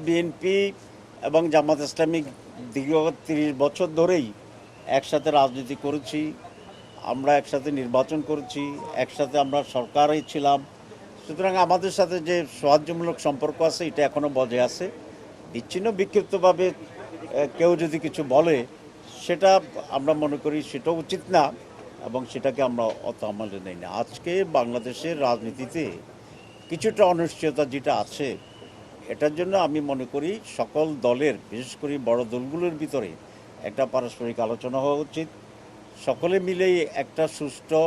BNP এবং জামাত ইসলামী দীর্ঘ ৩০ বছর ধরেই একসাথে রাজনীতি করেছি, আমরা একসাথে নির্বাচন করেছি, একসাথে আমরা সরকারেই ছিলাম। সুতরাং আমাদের সাথে যে সৌহার্দ্যমূলক সম্পর্ক আছে এটা এখনও বজায় আছে। বিচ্ছিন্ন বিক্ষিপ্তভাবে কেউ যদি কিছু বলে সেটা আমরা মনে করি সেটা উচিত না এবং সেটাকে আমরা অত আমলে নেই না। আজকে বাংলাদেশের রাজনীতিতে কিছুটা অনিশ্চয়তা যেটা আছে, এটার জন্য আমি মনে করি সকল দলের, বিশেষ করে বড় দলগুলোর ভিতরে একটা পারস্পরিক আলোচনা হওয়া উচিত। সকলে মিলেই একটা সুষ্ঠু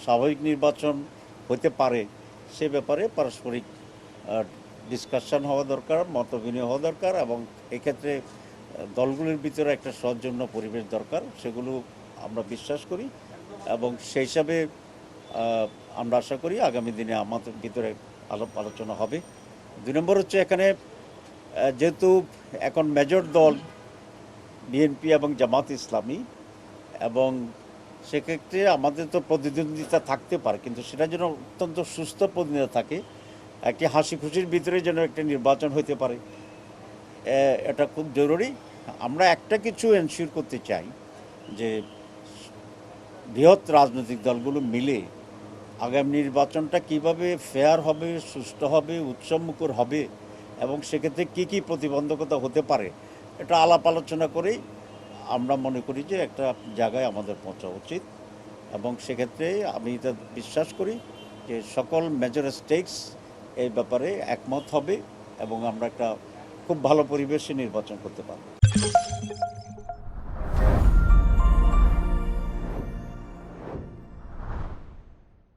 স্বাভাবিক নির্বাচন হতে পারে সে ব্যাপারে পারস্পরিক ডিসকাশন হওয়া দরকার, মত বিনিময় হওয়া দরকার এবং এক্ষেত্রে দলগুলির ভিতরে একটা সৌজন্য পরিবেশ দরকার, সেগুলো আমরা বিশ্বাস করি এবং সেই হিসাবে আমরা আশা করি আগামী দিনে আমাদের ভিতরে আলাপ আলোচনা হবে। ২ নম্বর হচ্ছে এখানে যেহেতু এখন মেজর দল বিএনপি এবং জামাত ইসলামী, এবং সেক্ষেত্রে আমাদের তো প্রতিদ্বন্দ্বিতা থাকতে পারে, কিন্তু সেটা যেন অত্যন্ত সুস্থ প্রতিদ্বন্দ্বিতা থাকে, একটি হাসি খুশির ভিতরে যেন একটা নির্বাচন হতে পারে, এটা খুব জরুরি। আমরা একটা কিছু এনশিওর করতে চাই যে বৃহৎ রাজনৈতিক দলগুলো মিলে আগামী নির্বাচনটা কিভাবে ফেয়ার হবে, সুষ্ঠু হবে, উৎসবমুখর হবে এবং সেক্ষেত্রে কী কী প্রতিবন্ধকতা হতে পারে এটা আলাপ আলোচনা করেই আমরা মনে করি যে একটা জায়গায় আমাদের পৌঁছা উচিত। এবং সেক্ষেত্রে আমি এটা বিশ্বাস করি যে সকল মেজর স্টেকস এই ব্যাপারে একমত হবে এবং আমরা একটা খুব ভালো পরিবেশে নির্বাচন করতে পারব।